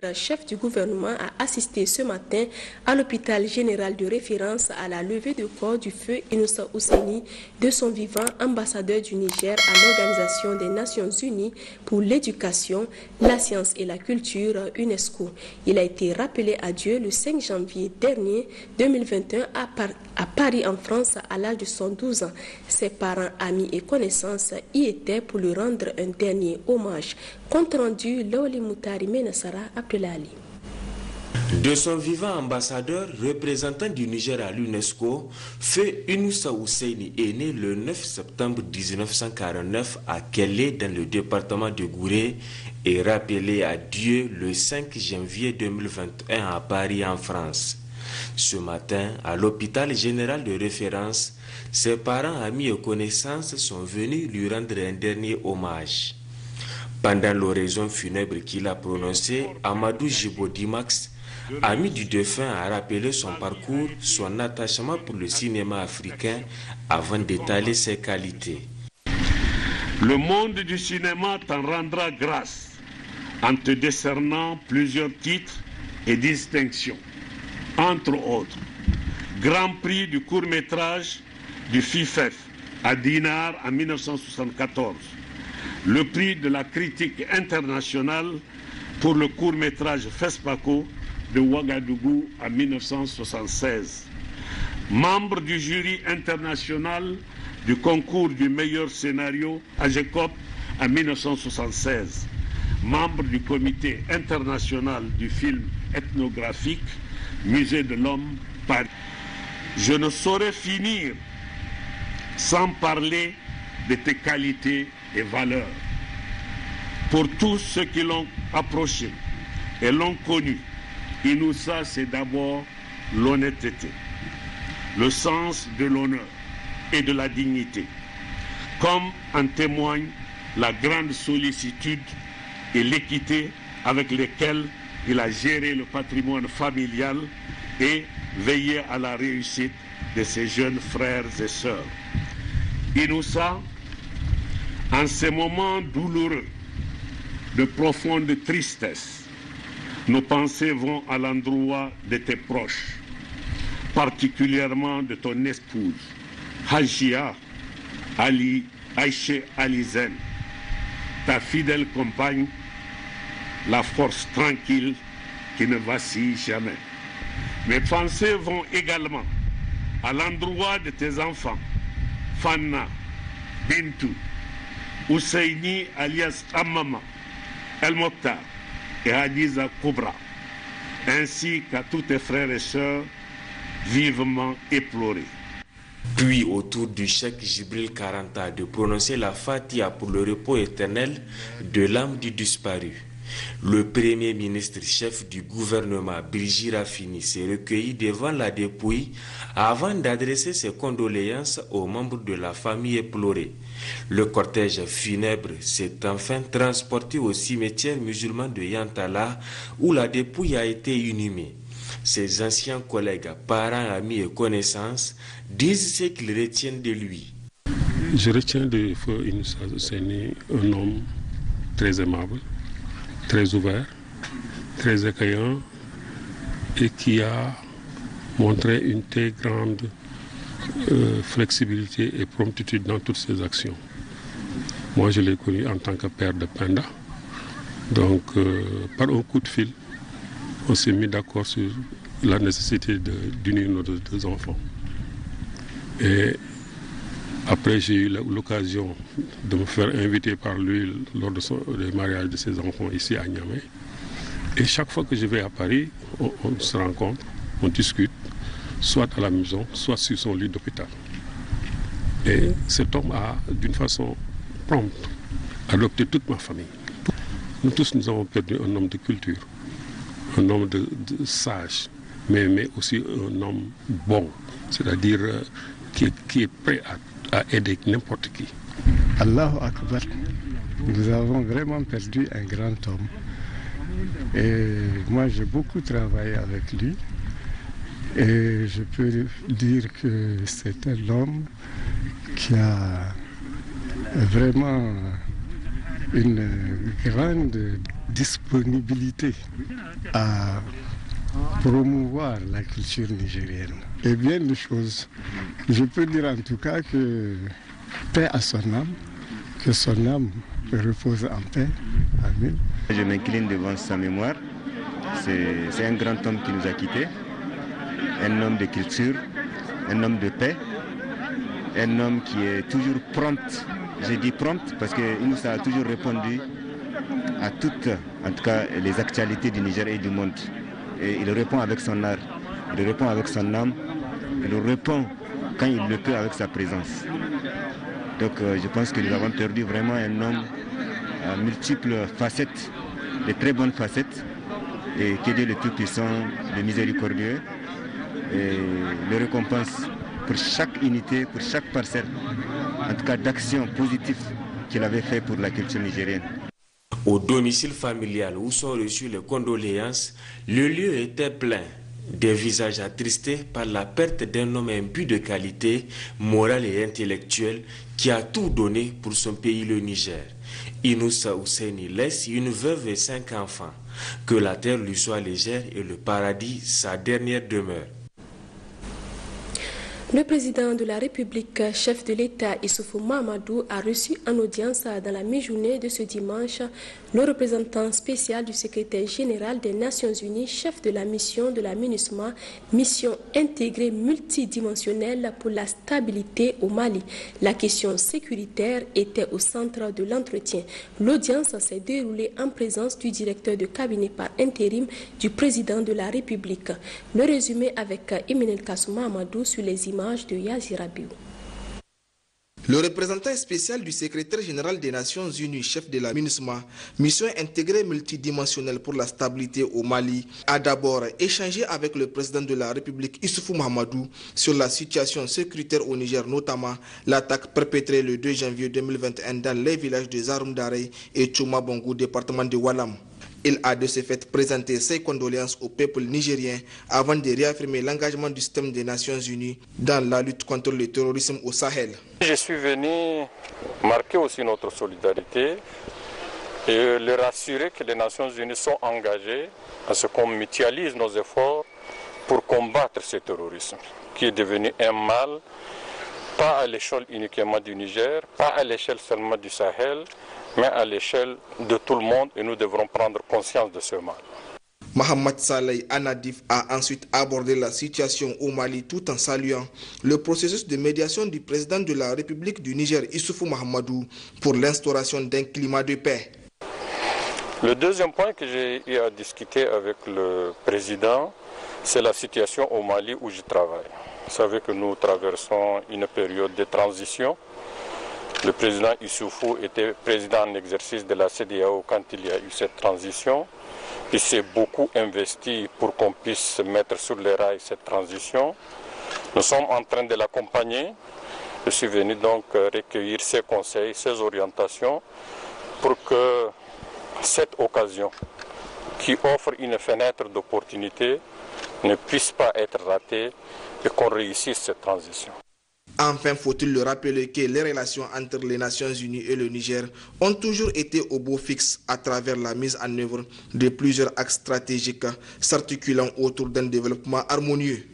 Le chef du gouvernement a assisté ce matin à l'hôpital général de référence à la levée de corps du feu Inoussa Ousseini, de son vivant ambassadeur du Niger à l'Organisation des Nations Unies pour l'éducation, la science et la culture UNESCO. Il a été rappelé à Dieu le 5 janvier dernier 2021 à Paris en France à l'âge de 112 ans. Ses parents, amis et connaissances y étaient pour lui rendre un dernier hommage. Compte rendu Lawli Moutari Menassara Abdelali. De son vivant ambassadeur, représentant du Niger à l'UNESCO, Feu Inoussa Ousseini est né le 9 septembre 1949 à Kellé dans le département de Gouré et rappelé à Dieu le 5 janvier 2021 à Paris en France. Ce matin, à l'hôpital général de référence, ses parents, amis et connaissances sont venus lui rendre un dernier hommage. Pendant l'oraison funèbre qu'il a prononcée, Amadou Djibodimax, ami du défunt, a rappelé son parcours, son attachement pour le cinéma africain avant d'étaler ses qualités. Le monde du cinéma t'en rendra grâce en te décernant plusieurs titres et distinctions. Entre autres, Grand Prix du court-métrage du FIFEF à Dinard en 1974, le prix de la critique internationale pour le court-métrage FESPACO de Ouagadougou en 1976, membre du jury international du concours du meilleur scénario à GECOP en 1976, membre du comité international du film ethnographique Musée de l'Homme, Paris. Je ne saurais finir sans parler de tes qualités et valeurs. Pour tous ceux qui l'ont approché et l'ont connu, Inoussa, c'est d'abord l'honnêteté, le sens de l'honneur et de la dignité, comme en témoigne la grande sollicitude et l'équité avec lesquelles il a géré le patrimoine familial et veillé à la réussite de ses jeunes frères et sœurs. Inoussa, en ces moments douloureux, de profonde tristesse, nos pensées vont à l'endroit de tes proches, particulièrement de ton épouse, Hajia Aïché Alizen, ta fidèle compagne, la force tranquille qui ne vacille jamais. Mes pensées vont également à l'endroit de tes enfants, Fanna, Bintou, Ousseini alias Amama, El Mokhtar et Hadiza Koubra, ainsi qu'à tous tes frères et sœurs vivement éplorés. Puis, autour du cheikh Jibril Karanta, de prononcer la Fatiha pour le repos éternel de l'âme du disparu. Le premier ministre chef du gouvernement, Brigitte Raffini, s'est recueilli devant la dépouille avant d'adresser ses condoléances aux membres de la famille éplorée. Le cortège funèbre s'est enfin transporté au cimetière musulman de Yantala où la dépouille a été inhumée. Ses anciens collègues, parents, amis et connaissances disent ce qu'ils retiennent de lui. Je retiens de Feu Inoussa Ousseini un homme très aimable, très ouvert, très accueillant et qui a montré une très grande flexibilité et promptitude dans toutes ses actions. Moi, je l'ai connu en tant que père de Penda. Donc, par un coup de fil, on s'est mis d'accord sur la nécessité d'unir nos deux enfants. Et après, j'ai eu l'occasion de me faire inviter par lui lors du mariage de ses enfants ici à Niamey. Et chaque fois que je vais à Paris, on se rencontre, on discute, soit à la maison, soit sur son lit d'hôpital. Et cet homme a, d'une façon prompte, adopté toute ma famille. Nous tous, nous avons perdu un homme de culture, un homme de sage, mais aussi un homme bon, c'est-à-dire qui est prêt à aider n'importe qui. Allahu Akbar, nous avons vraiment perdu un grand homme. Et moi, j'ai beaucoup travaillé avec lui. Et je peux dire que c'est un homme qui a vraiment une grande disposition disponibilité à promouvoir la culture nigérienne. Et bien de choses. Je peux dire en tout cas que paix à son âme, que son âme repose en paix. Amen. Je m'incline devant sa mémoire. C'est un grand homme qui nous a quittés, un homme de culture, un homme de paix, un homme qui est toujours prompt. J'ai dit prompt parce qu'il nous a toujours répondu à toutes, en tout cas, les actualités du Niger et du monde. Et il répond avec son art, il répond avec son âme, il répond quand il le peut avec sa présence. Donc je pense que nous avons perdu vraiment un homme à multiples facettes, de très bonnes facettes, et que Dieu le Tout-Puissant, le miséricordieux, et le récompense pour chaque unité, pour chaque parcelle, en tout cas d'action positive qu'il avait fait pour la culture nigérienne. Au domicile familial où sont reçues les condoléances, le lieu était plein. Des visages attristés par la perte d'un homme imbu de qualité morale et intellectuelle qui a tout donné pour son pays, le Niger. Inoussa Ousseini laisse une veuve et 5 enfants. Que la terre lui soit légère et le paradis sa dernière demeure. Le président de la République, chef de l'État Issoufou Mahamadou, a reçu en audience dans la mi-journée de ce dimanche le représentant spécial du secrétaire général des Nations Unies, chef de la mission de la MINUSMA, mission intégrée multidimensionnelle pour la stabilité au Mali. La question sécuritaire était au centre de l'entretien. L'audience s'est déroulée en présence du directeur de cabinet par intérim du président de la République. Le résumé avec Imenel Kassouma Mahamadou sur les images de Yazir Abiou. Le représentant spécial du secrétaire général des Nations Unies, chef de la MINUSMA, mission intégrée multidimensionnelle pour la stabilité au Mali, a d'abord échangé avec le président de la République Issoufou Mahamadou sur la situation sécuritaire au Niger, notamment l'attaque perpétrée le 2 janvier 2021 dans les villages de Zaroum Darey et Tchouma Bongou, département de Walam. Il a de ce fait présenté ses condoléances au peuple nigérien avant de réaffirmer l'engagement du système des Nations Unies dans la lutte contre le terrorisme au Sahel. Je suis venu marquer aussi notre solidarité et leur assurer que les Nations Unies sont engagées à ce qu'on mutualise nos efforts pour combattre ce terrorisme qui est devenu un mal, pas à l'échelle uniquement du Niger, pas à l'échelle seulement du Sahel, mais à l'échelle de tout le monde, et nous devrons prendre conscience de ce mal. Mohamed Saleh Anadif a ensuite abordé la situation au Mali tout en saluant le processus de médiation du président de la République du Niger, Issoufou Mahamadou, pour l'instauration d'un climat de paix. Le deuxième point que j'ai eu à discuter avec le président, c'est la situation au Mali où je travaille. Vous savez que nous traversons une période de transition. Le président Issoufou était président en exercice de la CEDEAO quand il y a eu cette transition. Il s'est beaucoup investi pour qu'on puisse mettre sur les rails cette transition. Nous sommes en train de l'accompagner. Je suis venu donc recueillir ses conseils, ses orientations pour que cette occasion qui offre une fenêtre d'opportunité ne puisse pas être ratée et qu'on réussisse cette transition. Enfin, faut-il le rappeler que les relations entre les Nations Unies et le Niger ont toujours été au beau fixe à travers la mise en œuvre de plusieurs axes stratégiques s'articulant autour d'un développement harmonieux.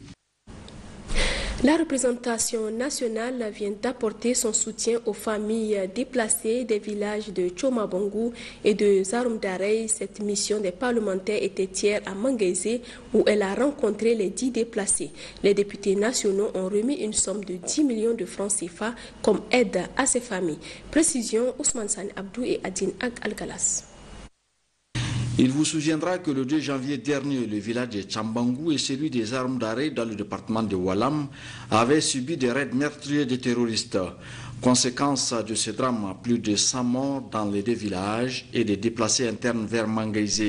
La représentation nationale vient d'apporter son soutien aux familles déplacées des villages de Tchouma Bongou et de Zaroum Darey. Cette mission des parlementaires était hier à Mangaise où elle a rencontré les 10 déplacés. Les députés nationaux ont remis une somme de 10 millions de francs CFA comme aide à ces familles. Précision, Ousmane Sani Abdou et Adine Ag Al-Galas. Il vous souviendra que le 2 janvier dernier, le village de Tchambangou et celui des Zaroum Darey dans le département de Walam avaient subi des raids meurtriers des terroristes. Conséquence de ce drame, plus de 100 morts dans les 2 villages et des déplacés internes vers Mangaise.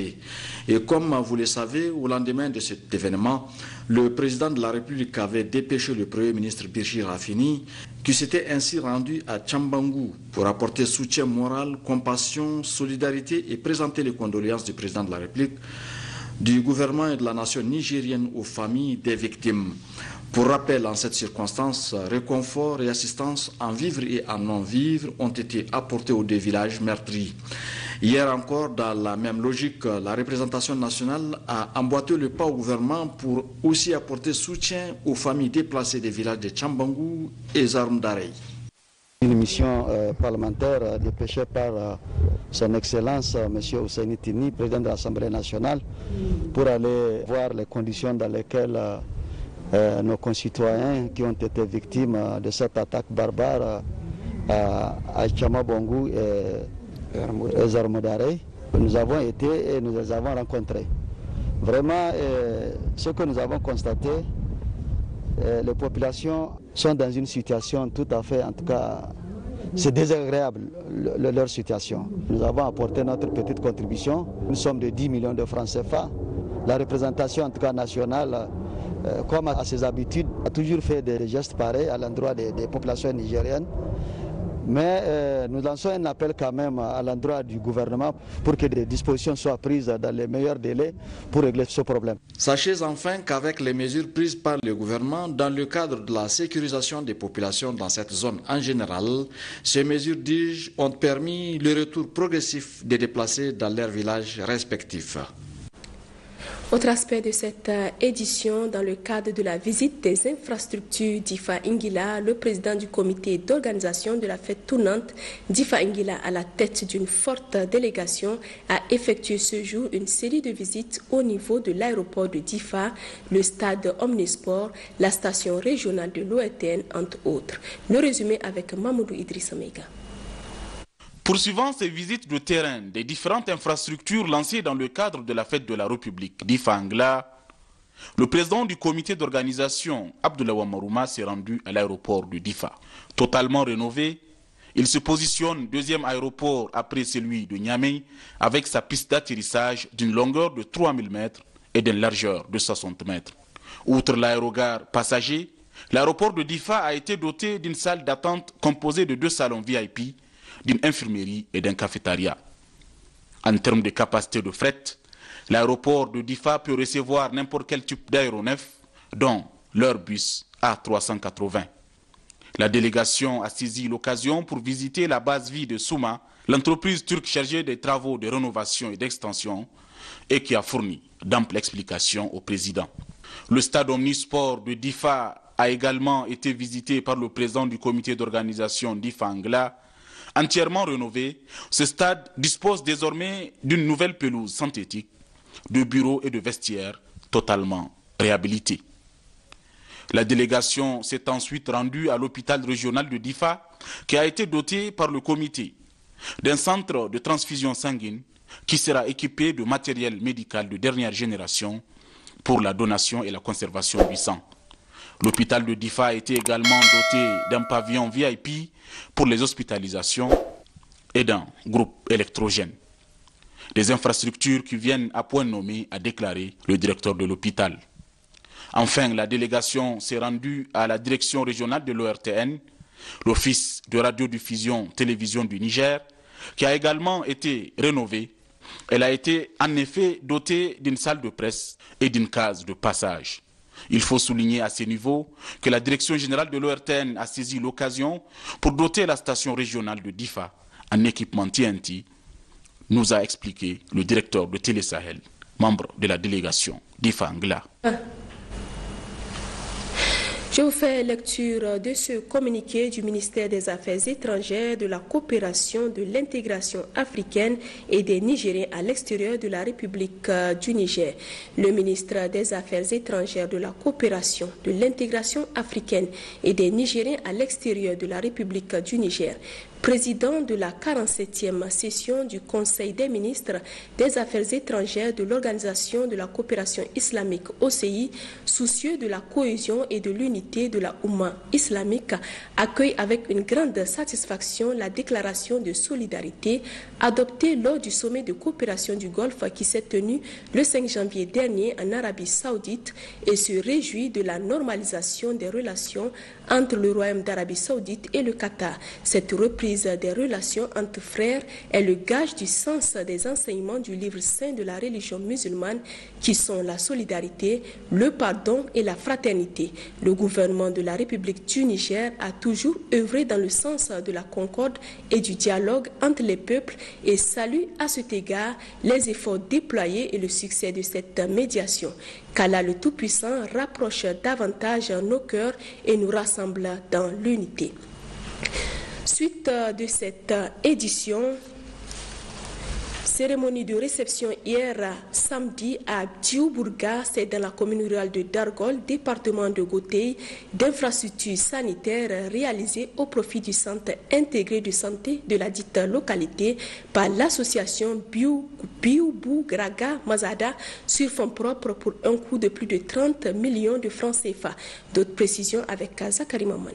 Et comme vous le savez, au lendemain de cet événement, le président de la République avait dépêché le Premier ministre Birji Rafini, qui s'était ainsi rendu à Tchambangou pour apporter soutien moral, compassion, solidarité et présenter les condoléances du président de la République, du gouvernement et de la nation nigérienne aux familles des victimes. Pour rappel, en cette circonstance, réconfort et assistance en vivre et en non-vivre ont été apportés aux 2 villages meurtris. Hier encore, dans la même logique, la représentation nationale a emboîté le pas au gouvernement pour aussi apporter soutien aux familles déplacées des villages de Tchambangou et Zarumdarey. Une mission parlementaire dépêchée par son Excellence M. Ousseini Tini, président de l'Assemblée nationale, pour aller voir les conditions dans lesquelles nos concitoyens qui ont été victimes de cette attaque barbare à Tchambangou et Zarumdarey. Nous avons été et nous les avons rencontrés. Vraiment, ce que nous avons constaté, les populations sont dans une situation tout à fait, en tout cas, c'est désagréable leur situation. Nous avons apporté notre petite contribution, une somme de 10 millions de francs CFA. La représentation, en tout cas nationale, comme à ses habitudes, a toujours fait des gestes pareils à l'endroit des populations nigériennes. Mais nous lançons un appel quand même à l'endroit du gouvernement pour que des dispositions soient prises dans les meilleurs délais pour régler ce problème. Sachez enfin qu'avec les mesures prises par le gouvernement dans le cadre de la sécurisation des populations dans cette zone en général, ces mesures, dis-je, ont permis le retour progressif des déplacés dans leurs villages respectifs. Autre aspect de cette édition, dans le cadre de la visite des infrastructures d'Ifa Ingila, le président du comité d'organisation de la fête tournante d'Ifa Ingila, à la tête d'une forte délégation, a effectué ce jour une série de visites au niveau de l'aéroport de Difa, le stade Omnisport, la station régionale de l'OETN, entre autres. Le résumé avec Mamoudou Idrissa Mega. Poursuivant ces visites de terrain des différentes infrastructures lancées dans le cadre de la fête de la République d'Ifa Ingila, le président du comité d'organisation, Abdoulaye Ouamarouma, s'est rendu à l'aéroport de Difa. Totalement rénové, il se positionne deuxième aéroport après celui de Niamey, avec sa piste d'atterrissage d'une longueur de 3000 mètres et d'une largeur de 60 mètres. Outre l'aérogare passager, l'aéroport de Difa a été doté d'une salle d'attente composée de 2 salons VIP, d'une infirmerie et d'un cafétéria. En termes de capacité de fret, l'aéroport de Difa peut recevoir n'importe quel type d'aéronef, dont l'Airbus A380. La délégation a saisi l'occasion pour visiter la base vie de Souma, l'entreprise turque chargée des travaux de rénovation et d'extension, et qui a fourni d'amples explications au président. Le stade Omnisport de Difa a également été visité par le président du comité d'organisation d'Ifa Ingila. Entièrement rénové, ce stade dispose désormais d'une nouvelle pelouse synthétique, de bureaux et de vestiaires totalement réhabilités. La délégation s'est ensuite rendue à l'hôpital régional de Difa, qui a été doté par le comité d'un centre de transfusion sanguine qui sera équipé de matériel médical de dernière génération pour la donation et la conservation du sang. L'hôpital de Difa a été également doté d'un pavillon VIP pour les hospitalisations et d'un groupe électrogène. Des infrastructures qui viennent à point nommé, a déclaré le directeur de l'hôpital. Enfin, la délégation s'est rendue à la direction régionale de l'ORTN, l'Office de radiodiffusion télévision du Niger, qui a également été rénovée. Elle a été en effet dotée d'une salle de presse et d'une case de passage. Il faut souligner à ce niveau que la direction générale de l'ORTN a saisi l'occasion pour doter la station régionale de Difa en équipement TNT, nous a expliqué le directeur de Télé Sahel, membre de la délégation d'Ifa Ingila. Je vous fais lecture de ce communiqué du ministère des Affaires étrangères, de la coopération, de l'intégration africaine et des Nigériens à l'extérieur de la République du Niger. Le ministre des Affaires étrangères, de la coopération, de l'intégration africaine et des Nigériens à l'extérieur de la République du Niger, président de la 47e session du Conseil des ministres des Affaires étrangères de l'Organisation de la coopération islamique OCI, soucieux de la cohésion et de l'unité de la Oumma islamique, accueille avec une grande satisfaction la déclaration de solidarité adoptée lors du sommet de coopération du Golfe qui s'est tenu le 5 janvier dernier en Arabie Saoudite et se réjouit de la normalisation des relations entre le Royaume d'Arabie Saoudite et le Qatar. Cette reprise maîtrise des relations entre frères est le gage du sens des enseignements du livre saint de la religion musulmane qui sont la solidarité, le pardon et la fraternité. Le gouvernement de la République du Niger a toujours œuvré dans le sens de la concorde et du dialogue entre les peuples et salue à cet égard les efforts déployés et le succès de cette médiation. Qu'Allah le Tout-Puissant rapproche davantage nos cœurs et nous rassemble dans l'unité. Suite de cette édition, cérémonie de réception hier samedi à Djoubourga, c'est dans la commune rurale de Dargol, département de Gotei, d'infrastructures sanitaires réalisées au profit du centre intégré de santé de la dite localité par l'association Biobou-Graga Mazada sur fonds propres pour un coût de plus de 30 millions de francs CFA. D'autres précisions avec Zakari Maman.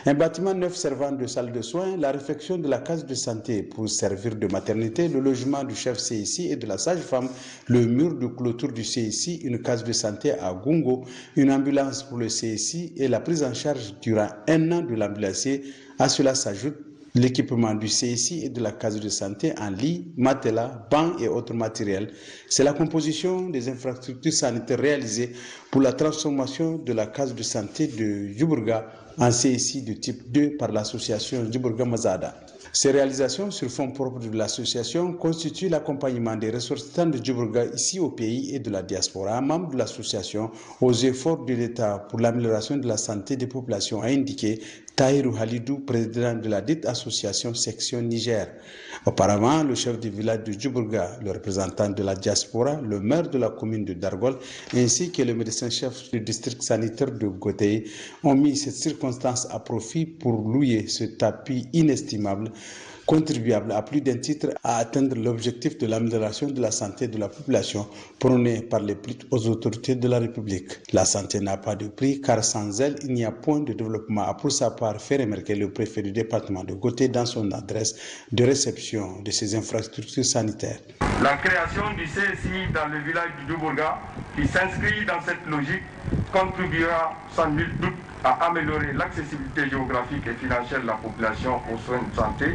Un bâtiment neuf servant de salle de soins, la réfection de la case de santé pour servir de maternité, le logement du chef CSI et de la sage-femme, le mur de clôture du CSI, une case de santé à Gungo, une ambulance pour le CSI et la prise en charge durant 1 an de l'ambulancier. À cela s'ajoute l'équipement du CSI et de la case de santé en lit, matelas, bancs et autres matériels. C'est la composition des infrastructures sanitaires réalisées pour la transformation de la case de santé de Djoubourga en CSI de type 2 par l'association Djoubourga Mazada. Ces réalisations sur fonds propres de l'association constituent l'accompagnement des ressortissants de Djoubourga ici au pays et de la diaspora, membres de l'association, aux efforts de l'État pour l'amélioration de la santé des populations, a indiqué Tahirou Halidou, président de la dite association section Niger. Auparavant, le chef du village de Djoubourga, le représentant de la diaspora, le maire de la commune de Dargol, ainsi que le médecin-chef du district sanitaire de Gotei ont mis cette circonstance à profit pour louer ce tapis inestimable, contribuable à plus d'un titre à atteindre l'objectif de l'amélioration de la santé de la population prôné par les plus hautes autorités de la République. La santé n'a pas de prix car sans elle, il n'y a point de développement, a pour sa part fait remarquer le préfet du département de Gotei dans son adresse de réception de ces infrastructures sanitaires. La création du CSI dans le village du Djoubourga, qui s'inscrit dans cette logique, contribuera sans nul doute à améliorer l'accessibilité géographique et financière de la population aux soins de santé,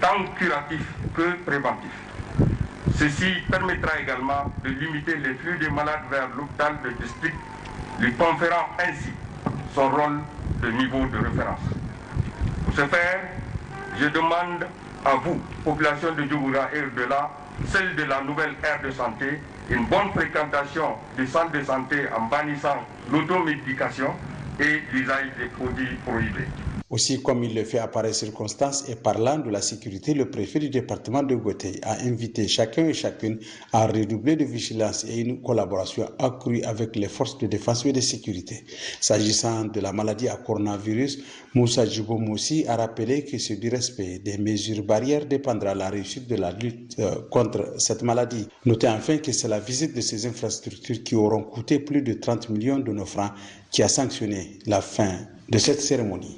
tant curatifs que préventifs. Ceci permettra également de limiter les flux des malades vers l'hôpital de district, lui conférant ainsi son rôle de niveau de référence. Pour ce faire, je demande à vous, population de Djoubourga et au-delà, celle de la nouvelle ère de santé, une bonne fréquentation des centres de santé en bannissant l'automédication et l'usage des produits prohibés. Aussi, comme il le fait à pareille circonstance et parlant de la sécurité, le préfet du département de Gotei a invité chacun et chacune à redoubler de vigilance et une collaboration accrue avec les forces de défense et de sécurité. S'agissant de la maladie à coronavirus, Moussa Djibo Moussi a rappelé que c'est du respect des mesures barrières dépendra la réussite de la lutte contre cette maladie. Notez enfin que c'est la visite de ces infrastructures qui auront coûté plus de 30 millions de nos francs qui a sanctionné la fin de cette cérémonie.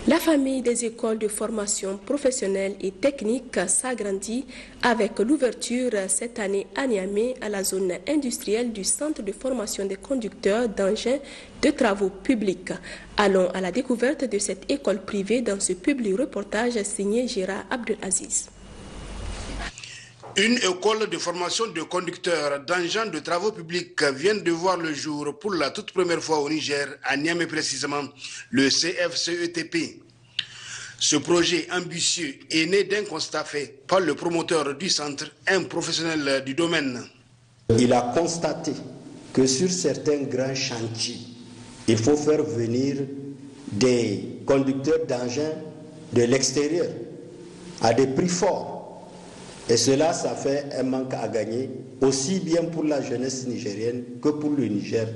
La famille des écoles de formation professionnelle et technique s'agrandit avec l'ouverture cette année à Niamey à la zone industrielle du centre de formation des conducteurs d'engins de travaux publics. Allons à la découverte de cette école privée dans ce public reportage signé Gérard Abdelaziz. Une école de formation de conducteurs d'engins de travaux publics vient de voir le jour pour la toute première fois au Niger, à Niamey précisément, le CFCETP. Ce projet ambitieux est né d'un constat fait par le promoteur du centre, un professionnel du domaine. Il a constaté que sur certains grands chantiers, il faut faire venir des conducteurs d'engins de l'extérieur à des prix forts. Et cela, ça fait un manque à gagner, aussi bien pour la jeunesse nigérienne que pour le Niger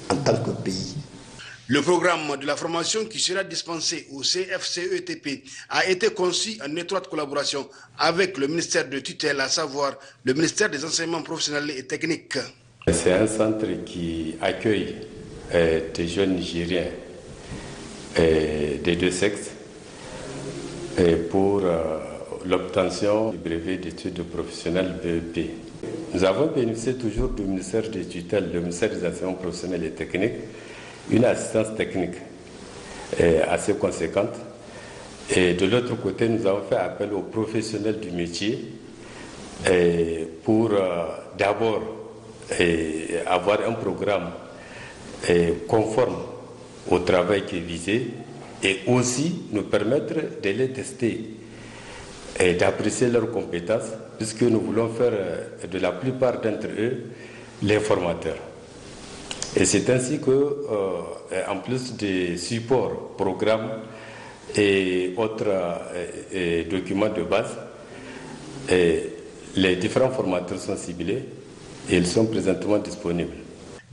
en tant que pays. Le programme de la formation qui sera dispensé au CFCETP a été conçu en étroite collaboration avec le ministère de tutelle, à savoir le ministère des enseignements professionnels et techniques. C'est un centre qui accueille des jeunes Nigériens des deux sexes pour l'obtention du brevet d'études professionnelles BEP. Nous avons bénéficié toujours du ministère des tutelles, le ministère des enseignements professionnels et techniques, une assistance technique assez conséquente. Et de l'autre côté, nous avons fait appel aux professionnels du métier pour d'abord avoir un programme conforme au travail qui est visé et aussi nous permettre de les tester et d'apprécier leurs compétences, puisque nous voulons faire de la plupart d'entre eux les formateurs. Et c'est ainsi que, en plus des supports, programmes et autres documents de base, les différents formateurs sont ciblés et ils sont présentement disponibles.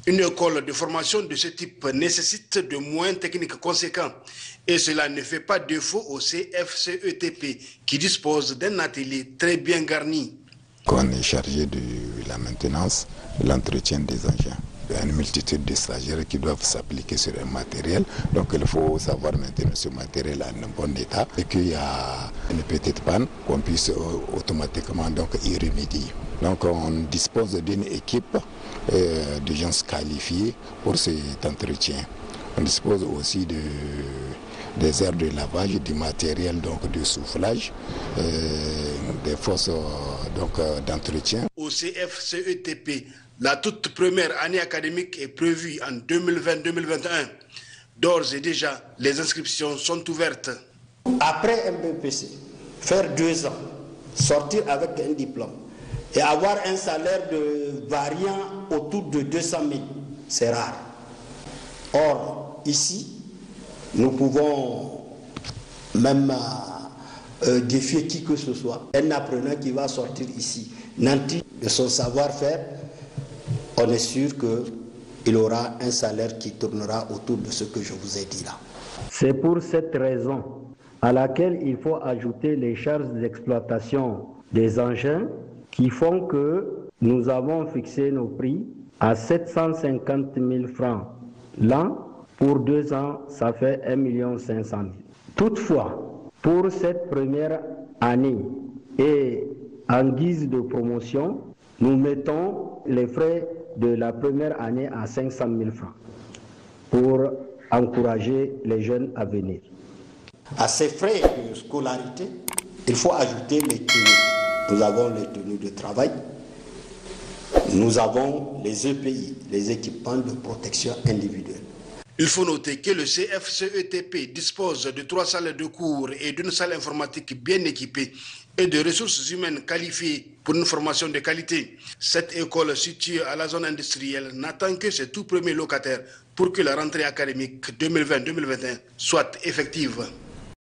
Une école de formation de ce type nécessite de moyens techniques conséquents et cela ne fait pas défaut au CFCETP qui dispose d'un atelier très bien garni. On est chargé de la maintenance, de l'entretien des engins. Il y a une multitude de stagiaires qui doivent s'appliquer sur un matériel. Donc il faut savoir maintenir ce matériel en bon état et qu'il y a une petite panne qu'on puisse automatiquement donc y remédier. Donc on dispose d'une équipe de gens qualifiés pour cet entretien. On dispose aussi des aires de lavage, du matériel donc de soufflage, des fosses d'entretien. Au CFCETP, la toute première année académique est prévue en 2020-2021. D'ores et déjà, les inscriptions sont ouvertes. Après un BPC, faire 2 ans, sortir avec un diplôme et avoir un salaire de variant autour de 200 000, c'est rare. Or, ici, nous pouvons même défier qui que ce soit. Un apprenant qui va sortir ici, nanti de son savoir-faire, on est sûr qu'il aura un salaire qui tournera autour de ce que je vous ai dit là. C'est pour cette raison à laquelle il faut ajouter les charges d'exploitation des engins qui font que nous avons fixé nos prix à 750 000 francs l'an. Pour 2 ans, ça fait 1 500 000. Toutefois, pour cette première année et en guise de promotion, nous mettons les frais de la première année à 500 000 francs pour encourager les jeunes à venir. À ces frais de scolarité, il faut ajouter les tenues. Nous avons les tenues de travail, nous avons les EPI, les équipements de protection individuelle. Il faut noter que le CFCETP dispose de 3 salles de cours et d'une salle informatique bien équipée et de ressources humaines qualifiées pour une formation de qualité. Cette école située à la zone industrielle n'attend que ses tout premiers locataires pour que la rentrée académique 2020-2021 soit effective.